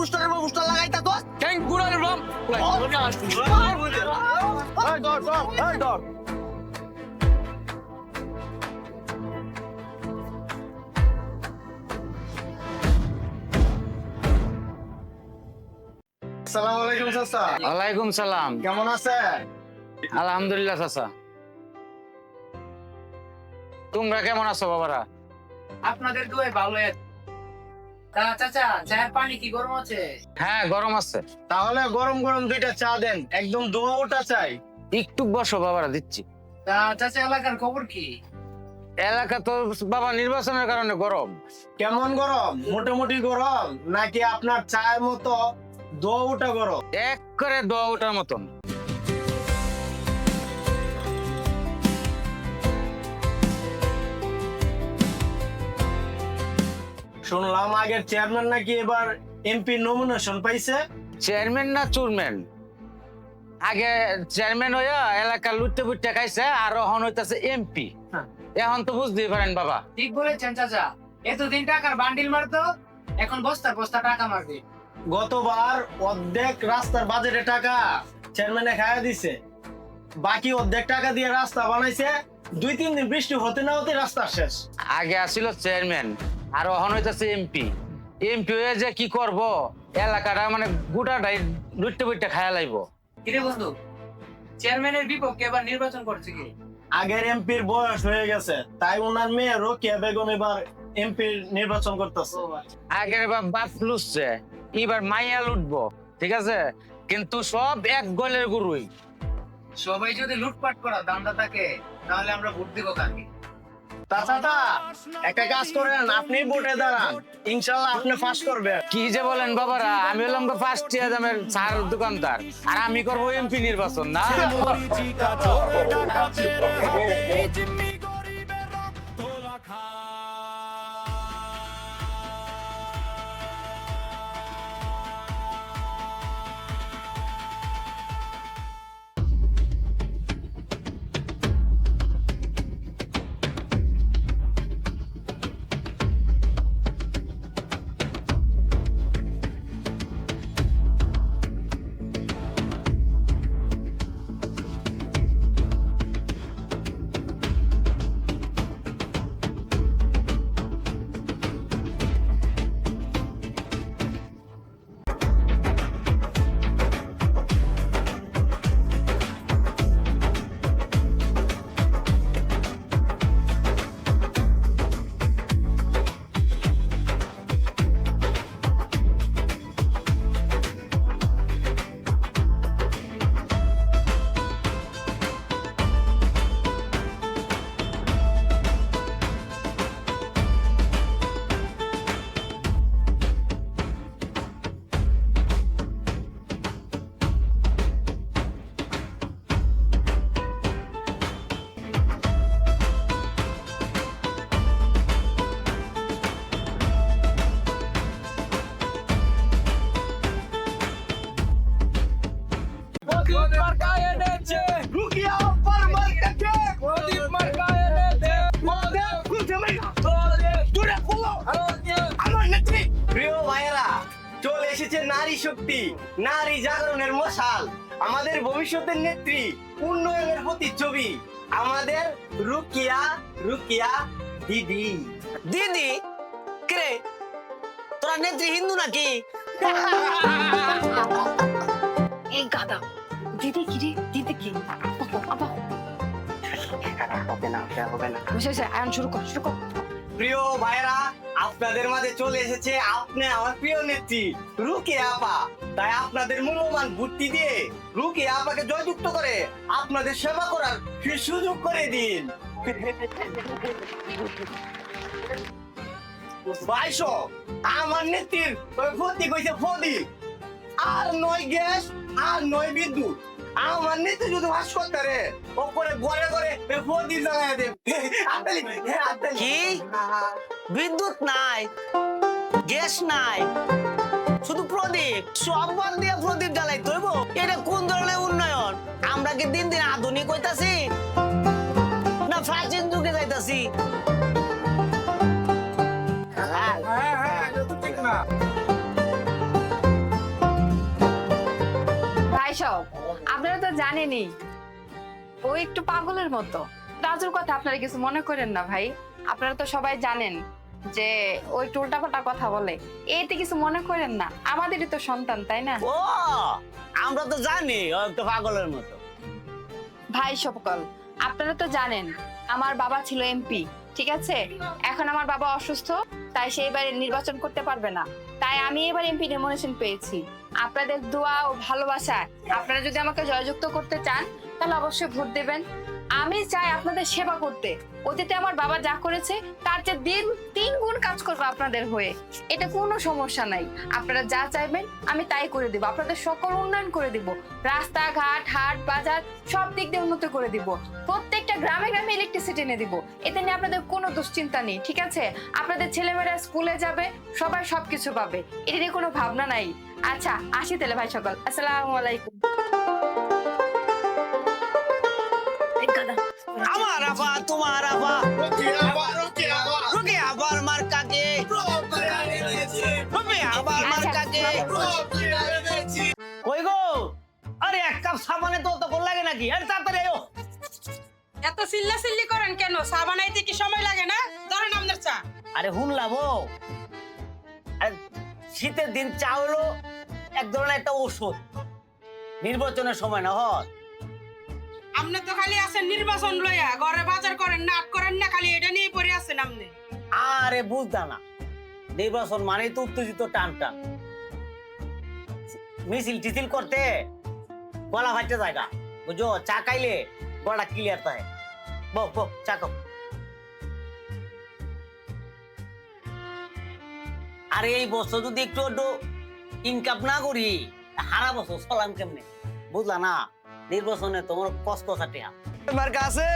Booster লাগাইতা তো ক্যাং গুড়ার রাম এই ধর আসসালামু আলাইকুম চাচা। ওয়ালাইকুম সালাম। কেমন আছেন? আলহামদুলিল্লাহ চাচা। তোমরা কেমন আছো বাবারা? আপনাদের দুয়ে ভালো আছে। তা চাচা চায়ের পানি কি গরম আছে? হ্যাঁ গরম আছে। তাহলে গরম গরম দুইটা চা দেন, একদম দোয়া ওটা চাই। একটু বসো বাবারা, দিচ্ছি। তা চাচা এলাকার খবর কি? এলাকা তো বাবা নির্বাচনের কারণে গরম। কেমন গরম? মোটামুটি গরম নাকি আপনার চায়ের মতো দোয়া ওটা গরম? এক করে দোয়া ওঠার মতন। শুনলাম আগের চেয়ারম্যান নাকি এবার এমপি নমিনেশন পাইছে। চেয়ারম্যান না চুরম্যান? আগে চেয়ারম্যান হইয়া এলাকা লুটতে পুটতে খাইছে, আর এখন হইতাছে এমপি। এখন তো বুঝতেই পারেন বাবা। ঠিক বলেছেন চাচা, এতদিন টাকার বান্ডিল মারতো, এখন বস্তা বস্তা টাকা মারবে। গতবার অর্ধেক রাস্তার বাজেটে টাকা চেয়ারম্যানে খাইয়া দিছে, বাকি অর্ধেক টাকা দিয়ে রাস্তা বানাইছে। 2-3 দিন বৃষ্টি হতে না হতে রাস্তা শেষ। আগে আসিল চেয়ারম্যান, আর এখন হইতাছে এমপি। এমপি হয়ে যে কি করব, এলাকাটা মানে গোটাটাই লুটতে পুটতে খায়া লাইব। কিরে বন্ধু, চেয়ারম্যানের বিপক্ষে এবার নির্বাচন করছে কি? আগের এমপির বয়স হয়ে গেছে, তাই ওনার মেয়ে রোকেয়া বেগম এবার এমপির নির্বাচন করতেছে। আগের বাপ লুটছে, এবার মাইয়া লুটবো, ঠিক আছে? কিন্তু সব এক গোলের গুরুই। সবাই যদি লুটপাট করা দান্দা থাকে, তাহলে আমরা ভোট দিব কাকে? তাছাড়া একটা কাজ করেন, আপনি ভোটে দাঁড়ান, ইনশাল্লাহ আপনি ফার্স্ট করবেন। কি যে বলেন বাবারা, আমি হলাম তো ফার্স্ট ইয়ার দামের চার দোকানদার, আর আমি করবো এমপি নির্বাচন না? প্রিয় ভাইয়েরা, চলে এসেছে নারী শক্তি, নারী জাগরণের মশাল, আমাদের ভবিষ্যতের নেত্রী, উন্নয়নের প্রতিচ্ছবি, আমাদের রুকিয়া রুকিয়া দিদি। দিদি কে? তোরা নেত্রী হিন্দু নাকি? এই গাদা দিদি কি রে? দিদি কি? আবার হবে না। আয়ন শুরু কর। প্রিয় ভাইরা, আপনাদের মাঝে চলে এসেছে আপনি আমার প্রিয় নেত্রী রুকিয়া আপা। তাই আপনাদের মূল্যবান বুদ্ধি দিয়ে রুকিয়া আপাকে জয়যুক্ত করে আপনাদের সেবা করার সুযোগ করে দিন। 2200 আমার নেত্রীর প্রতীক হইছে প্রদীপ, আর নয় গ্যাস, আর নয় বিদ্যুৎ। আমার নেত্রী যদি বাস করতে রে ওপরে ঘরে ঘরে প্রদীপ জ্বালায় দেব। কি? বিদ্যুৎ নাই, গ্যাস নাই, শুধু প্রদীপ? সব বাদ দিয়ে প্রদীপ জ্বালাই তৈব? এটা কোন ধরনের উন্নয়ন? আমরা কি দিন দিন আধুনিক হইতাছি না প্রাচীন যুগে যাইতাছি? আপনারা তো জানেনই ও একটু পাগলের মতো। রাজুর কথা আপনারা কিছু মনে করেন না ভাই, আপনারা তো সবাই জানেন যে ও একটু উল্টাপাল্টা কথা বলে, এতে কিছু মনে করেন না, আমাদেরই তো সন্তান তাই না? ও আমরা তো জানি ও একটু পাগলের মতো। ভাই সকল, আপনারা তো জানেন আমার বাবা ছিল এমপি, ঠিক আছে? এখন আমার বাবা অসুস্থ, তাই সে এবারে নির্বাচন করতে পারবে না, তাই আমি এবার এমপি নমিনেশন পেয়েছি। আপনাদের দোয়া ও ভালোবাসায় আপনারা যদি আমাকে জয়যুক্ত করতে চান তাহলে অবশ্যই ভোট দেবেন। আমি চাই আপনাদের সেবা করতে, অতীতে আমার বাবা যা করেছে তার চেয়ে তিন গুণ কাজ করবো আপনাদের হয়ে, এটা কোনো সমস্যা নাই। আপনারা যা চাইবেন আমি তাই করে দিব, আপনাদের সকল উন্নয়ন করে দিব, রাস্তাঘাট হাট বাজার সব দিক দিয়ে উন্নত করে দিব, প্রত্যেকটা গ্রামে গ্রামে ইলেকট্রিসিটি এনে দিব, এতে নিয়ে আপনাদের কোনো দুশ্চিন্তা নেই, ঠিক আছে? আপনাদের ছেলেমেয়েরা স্কুলে যাবে, সবাই সবকিছু পাবে, এটা নিয়ে কোনো ভাবনা নাই। আচ্ছা আসি তাহলে ভাই সকল, আসসালামু আলাইকুম। আমার আপা তোমার আপা রুকে আবার মার কাকে রুকে আবার মার কাকে কই গো? আরে এক কাপ সাবানে তো তখন লাগে নাকি? আরে তাড়াতাড়ি আয়ো। এত চিল্লা চিল্লি করেন কেন? চা বানাইতে কি সময় লাগে না? ধরেন আপনার চা। আরে হুনলাম ও, আরে শীতের দিন চা হলো এক ধরনের একটা ওষুধ, নির্বাচনের সময় না হয়। আপনি তো খালি আছেন নির্বাচন লইয়া, ঘরে বাজার করেন না, আট করেন না, খালি এটা নিয়ে পড়ে আছেন আপনি। আরে বুঝতা না, নির্বাচন মানেই তো উত্তেজিত টান টান, মিছিল টিছিল করতে গলা ফাটতে জায়গা, বুঝো? চা খাইলে গলা ক্লিয়ার থাকে। বো বো চা খাও। আরে এই বছর যদি একটু একটু ইনকাম না করি, হারা বছর চলাম কেমনে? বুঝলা না, নির্বাচনে তোমার কষ্ট থাকে। মার্কা আছে?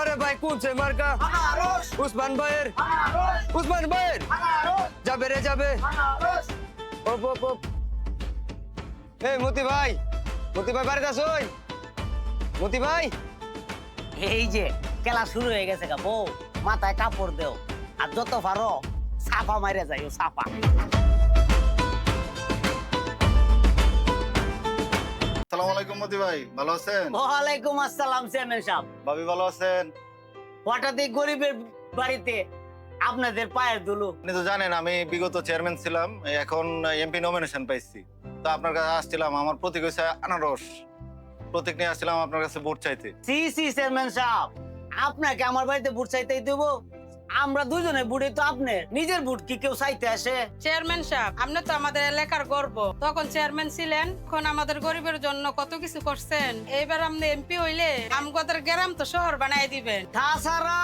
আরে ভাই কোন সে মার্কা? উসমান ভাইয়ের, উসমান ভাইয়ের যাবে রে যাবে। ওপ ওপ ওপ। এই মতি ভাই বাড়িতে আছো? মতি ভাই এই যে খেলা শুরু হয়ে গেছে গা বউ, মাথায় কাপড় দেও আর যত পারো ছাপা মাইরে যাইও, ছাপা। আসসালামু আলাইকুম মতি ভাই, ভালো আছেন? ওয়ালাইকুম আসসালাম চেয়ারম্যান সাহেব। ভাবি ভালো আছেন? হঠাৎ এই গরিবের বাড়িতে আপনাদের পায়ের ধুলো। আপনি তো জানেন আমি বিগত চেয়ারম্যান ছিলাম, এখন এমপি নমিনেশন পাইছি, তো আপনার কাছে আসছিলাম। আমার প্রতীক হচ্ছে আনারস, প্রতীক নিয়ে আসছিলাম আপনার কাছে ভোট চাইতে। সি সি চেয়ারম্যান সাহেব, আপনাকে আমার বাড়িতে ভোট চাইতেই দেবো? আমরা দুজনে বুড়ি, তো আপনি নিজের ভোট কি কেউ চাইতে আসে? চেয়ারম্যান সাহেব, আপনি তো আমাদের এলাকার গর্ব, তখন চেয়ারম্যান ছিলেন, এখন আমাদের গরিবের জন্য কত কিছু করছেন। এইবার আপনি এমপি হইলে আমাদের গ্রাম তো শহর বানাই দিবেন। তাছাড়া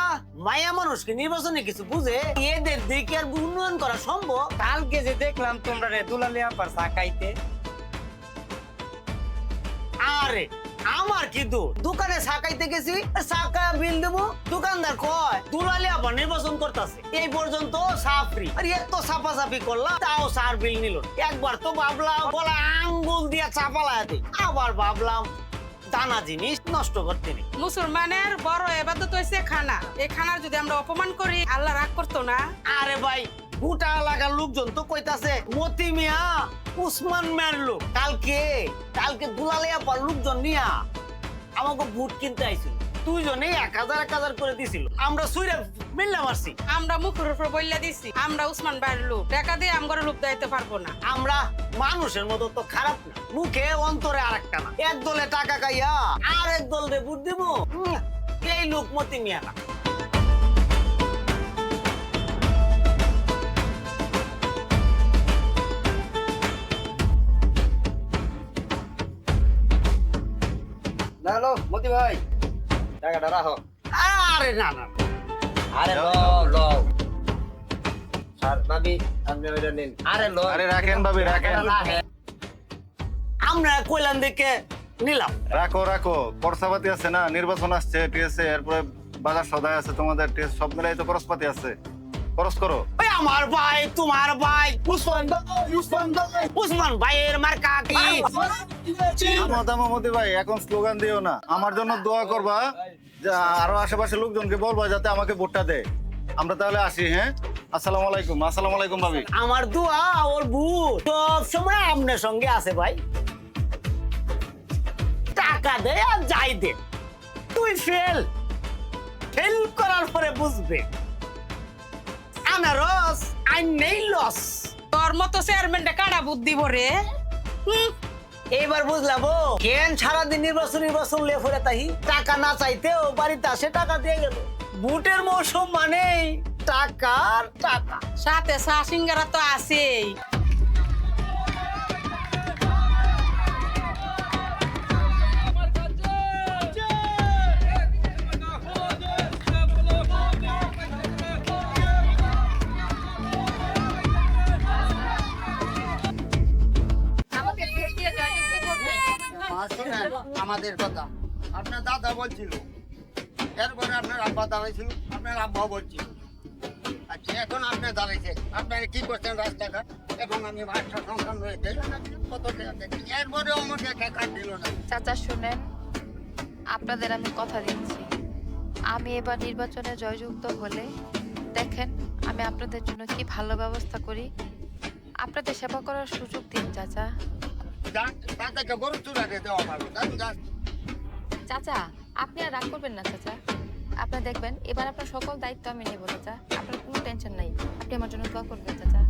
মায়া মানুষকে নির্বাচনে কিছু বুঝে, এদের দিকে আর উন্নয়ন করা সম্ভব? কালকে যে দেখলাম তোমরা রে দুলালিয়া পার চা খাইতে। আরে আমার কি দোকানে সাকাইতে গেছি, সাকা বিল দেবো, দোকানদার কয় দুলালি আবার নির্বাচন করতেছে, এই পর্যন্ত সাফরি। আর এত সাফাসাফি করলাম তাও সার বিল নিল। একবার তো ভাবলাম বলা আঙ্গুল দিয়া চাপালায় দিই, আবার ভাবলাম দানা জিনিস নষ্ট করতে নেই। মুসলমানের বড় এবাদত হইছে খানা, এই খানার যদি আমরা অপমান করি আল্লাহ রাগ করতো না? আরে ভাই গোটা এলাকার লোকজন তো কইতাছে মতি মিয়া উসমান মিয়ার লোক। কালকে দুলালিয়া পর লোকজন নিয়া আমাকে ভোট কিনতে আইছিল, দুইজনে 1000 করে দিছিল, আমরা সুইরা মিল্লা মারছি। আমরা মুখের উপর বইলা দিছি আমরা উসমান ভাইয়ের লোক, টাকা দিয়ে আমগরে লোক দিতে পারবো না। আমরা মানুষের মতো তো খারাপ না, মুখে অন্তরে আরেকটা না। এক দলে টাকা খাইয়া আর এক দলে ভোট দিব, এই লোক মতি মিয়া না। হ্যালো মতি ভাই, টাকাটা রাখো। আরে না না, আরে লও স্যার ভাবি আপনি ওইটা নিন। আরে লও। আরে রাখেন ভাবি, রাখেন। আমরা কইলাম দেখে নিলাম। রাখো রাখো, খরচাপাতি আছে না, নির্বাচন আসছে, ঠিক আছে, এরপরে বাজার সদাই আছে তোমাদের, ঠিক আছে, সব মিলাই তো খরচপাতি আছে, খরচ করো। ওই আমার ভাই তোমার ভাই উসমান ভাইয়ের মার্কা কি? মতি ভাই এখন স্লোগান দিও না, আমার জন্য দোয়া করবা, যে আরো আশেপাশে লোকজনকে বলবা যাতে আমাকে ভোটটা দেয়। আমরা তাহলে আসি। হ্যাঁ, আসসালামু আলাইকুম। আসসালামু আলাইকুম ভাবি। আমার দোয়া ওর ভূত সব সময় আপনার সঙ্গে আছে ভাই। দে আর যাই দে, তুই ফেল ফেল করার পরে বুঝবে আনারস আই নেই লস। তোর মতো চেয়ারম্যানটা কারা বুদ্ধি ভরে। এইবার বুঝলাম ও কেন সারাদিন নির্বাচন লে ফেরে তাই টাকা না চাইতেও বাড়িতে আসে টাকা দিয়ে গেল। বুটের মৌসুম মানেই টাকা আর টাকা। সাথে চা সিঙ্গারা তো আছেই। আমাকে ভোট দিয়ে জয়যুক্ত করবেন। আমাদের কথা আপনার দাদা বলছিল, এরপরে আপনার আব্বা দাঁড়াইছিল, আপনার আব্বাও বলছিল। আচ্ছা এখন আপনি দাঁড়াইছেন, আপনারা কি করছেন রাস্তাঘাট, এবং আমি বাসা সংসার রয়েছে কত টাকা দেখি, এরপরেও আমাকে টাকা দিল না। চাচা শুনেন, আপনাদের আমি কথা দিচ্ছি, আমি এবার নির্বাচনে জয়যুক্ত হলে দেখেন আমি আপনাদের জন্য কি ভালো ব্যবস্থা করি। আপনাদের সেবা করার সুযোগ দিন চাচা। তাদেরকে গরু চুরা দিয়ে দেওয়া পারবো, চাচা আপনি আর রাগ করবেন না চাচা, আপনার দেখবেন এবার আপনার সকল দায়িত্ব আমি নেব চাচা, আপনার কোনো টেনশন নাই, আপনি আমার জন্য দোয়া করবেন চাচা।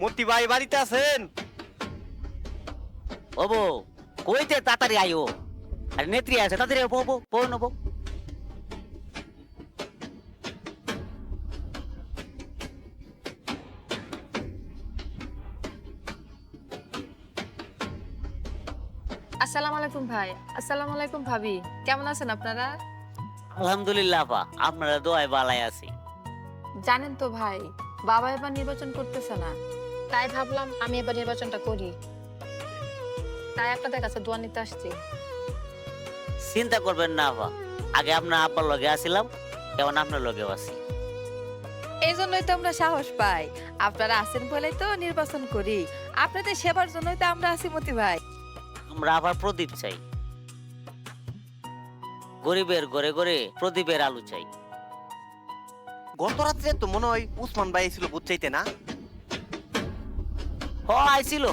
মতি ভাই বাড়িতে আছেন? ও বউ কইতে তাড়াতাড়ি আইও, আর নেত্রী আছে তাড়াতাড়ি বউ বউ বউ নেবো। আসসালামু আলাইকুম ভাই। আসসালামু আলাইকুম ভাবি, কেমন আছেন আপনারা? আলহামদুলিল্লাহ আপা, আপনারা দোয়ায় বালাই আছি। জানেন তো ভাই, বাবা এবার নির্বাচন করতেছে না, তাই ভাবলাম আমি এবার নির্বাচনটা করি, তাই আপনাদের কাছে দোয়া নিতে আসছি। চিন্তা করবেন না আপা, আগে আপনার আব্বার লগে আসিলাম, এখন আপনার লগেও আছি। এই জন্যই তো আমরা সাহস পাই, আপনারা আছেন বলেই তো নির্বাচন করি, আপনাদের সেবার জন্যই তো আমরা আছি মতি ভাই। আমরা আবার প্রদীপ চাই, গরিবের ঘরে ঘরে প্রদীপের আলু চাই। গত রাত্রে তো মনে হয় উসমান ভাই ছিল ভোট চাইতে না? হ আইছিল,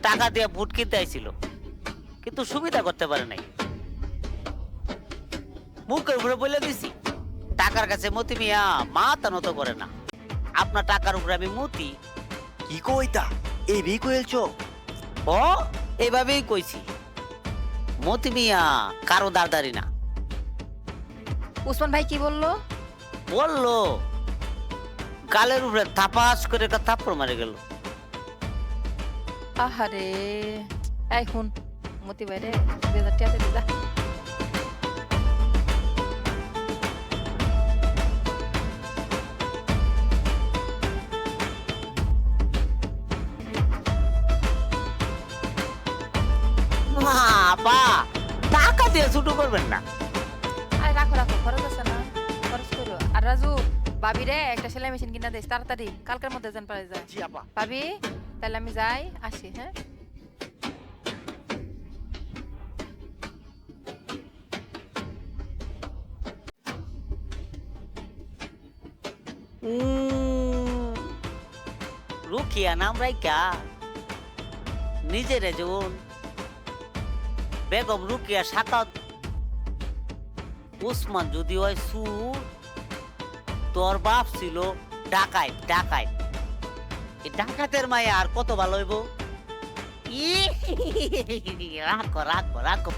টাকা দিয়ে ভোট কিনতে আইছিল, কিন্তু সুবিধা করতে পারে নাই। মুখের উপরে বলে দিছি, টাকার কাছে মতি মিয়া মাথা নত করে না। আপনার টাকার উপরে আমি মতি। কি কইতা এই বি কইলছো? ও এইভাবেই কইছি, মতি মিয়া কারো দাঁড়দারি না। উসমান ভাই কি বললো? বললো গালের উপরে থাপাস করে একটা থাপ্পড় মারে গেল। আহারে, এই শুন মতি ভাই রে, 2000 টাকা দে যা। আপা টাকা দিয়ে ছুটু করবেন না। আরে রাখো রাখো, খরচ আছে না, খরচ করো। আর রাজু ভাবি রে একটা সেলাই মেশিন কিনা দিস তাড়াতাড়ি, কালকের মধ্যে যেন পারে যায়। জি আপা। ভাবি তাহলে আমি যাই, আসি। হ্যাঁ রুকিয়া নাম রাইকা নিজের যেমন বেগম রুকিয়া সাকাত উসমান যদি হয় সুর, তোর বাপ ছিল ডাকাইত ডাকাইত। এই ডাকাতের মায়া আর কত ভালো হইব। রাখো রাখো রাখো,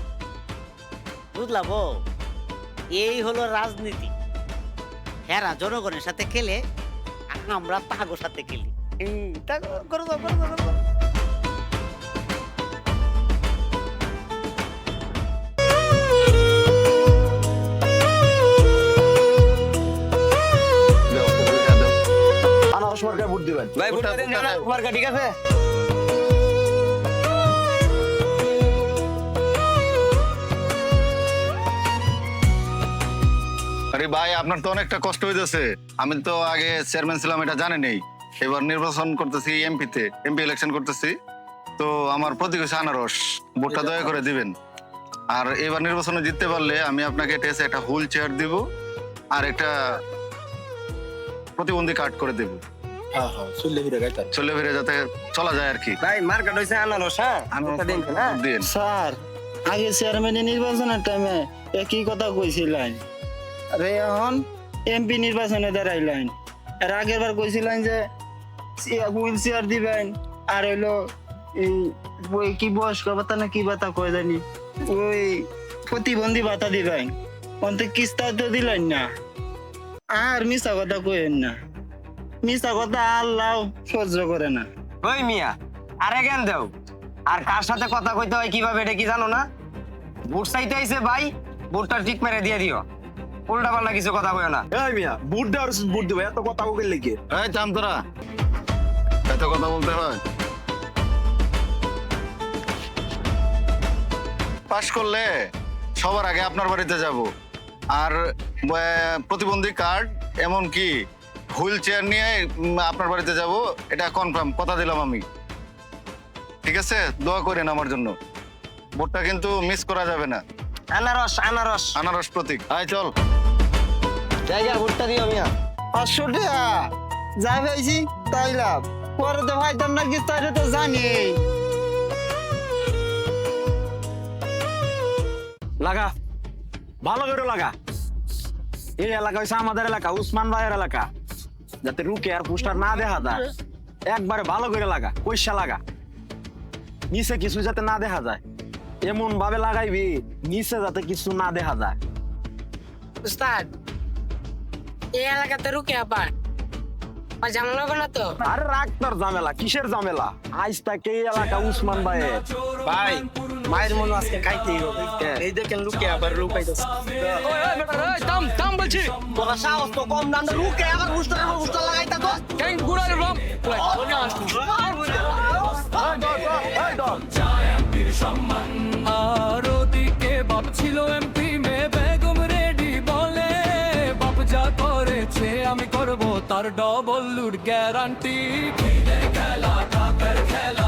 বুঝলাম। এই হলো রাজনীতি। হেরা জনগণের সাথে খেলে, আমরা তাগোর সাথে খেলি। করো করো করো করো। আনারস মার্কায় ভোট দিবেন। ভাই ভোট দেন না মার্কা, ঠিক আছে? আরে ভাই আপনার তো অনেকটা কষ্ট হইতেছে। আমি তো আগে চেয়ারম্যান ছিলাম, এটা জানি নেই। এবার নির্বাচন করতেছি এমপি ইলেকশন করতেছি, তো আমার প্রতীক হচ্ছে আনারস, ভোটটা দয়া করে দিবেন। আর এবার নির্বাচনে জিততে পারলে আমি আপনাকে একটা হুইল চেয়ার দিব আর একটা প্রতিবন্ধী কার্ড করে দেব। চলে ফিরে যাতে চলা যায় আর কি। ভাই মার্কেট হইছে আনারস, হ্যাঁ আনারস দিন না দিন। স্যার আগে চেয়ারম্যানের নির্বাচনের টাইমে একই কথা কইছিলেন, আরে এখন এমপি নির্বাচনে দাঁড়াইলেন। এর আগের বার কইছিলেন যে হুইল চেয়ার দিবেন আর হইলো এই ওই কি বয়স্ক ভাতা না কি ভাতা কয় জানি ওই প্রতিবন্ধী ভাতা দিবেন, অন্তে কিস্তা তো দিলেন না। আর মিশা কথা কইেন না, মিশা কথা আল্লাহ সহ্য করে না। ওই মিয়া আরে জ্ঞান দাও, আর কার সাথে কথা কইতে হয় কিভাবে এটা কি জানো না? ভোট চাইতে আইছে ভাই, ভোটটা ঠিক মেরে দিয়ে দিও, উল্টা পাল্টা কিছু কথা কইও না। এই মিয়া বুট দেওয়ার বুট দেবো, এত কথা বলে লেগে এই থাম তোরা, এত কথা বলতে হয়? পাশ করলে সবার আগে আপনার বাড়িতে যাব, আর প্রতিবন্ধী কার্ড এমনকি হুইল চেয়ার নিয়ে আপনার বাড়িতে যাব, এটা কনফার্ম কথা দিলাম আমি। ঠিক আছে, দোয়া করেন আমার জন্য, ভোটটা কিন্তু মিস করা যাবে না। আনারস আনারস আনারস প্রতীক, আয় চল। জায়গার ভোটটা দিও মিয়া। 500 টাকা যা পাইছি তাই লাভ, পরে তো ভাইতাম না কি তাই তো জানি। লাগা, ভালো করে লাগা। এই এলাকা হচ্ছে আমাদের এলাকা, উসমান ভাইয়ের এলাকা, যাতে রুকে আর পোস্টার না দেখা যায়। একবারে ভালো করে লাগা, পয়সা লাগা, নিচে কিছু যাতে না দেখা যায়, এমন ভাবে লাগাইবি নিচে যাতে কিছু না দেখা যায়। উস্তাদ এই এলাকাতে রুকে আবার ঝামেলা হবে না তো? আরে রাখ তোর ঝামেলা, কিসের ঝামেলা? আজ তাকে এই এলাকা উসমান ভাইয়ের। ভাই মায়ের মনে আজকে খাইতেই হবে, এই দেখেন লুকে আবার লুকাইতেছে। দাম বলছি তোরা সাহস তো কম না, লুকে আবার বুস্টারের উপর বুস্টার লাগাইতা তো। কেন গুড়ারে বাম আর ওদিকে বাপ ছিল এমপি, মেয়ে বেগম রেডি বলে বাপ যা করেছে আমি করব তার ডবল লুট গ্যারান্টি। খেলা কাপের খেলা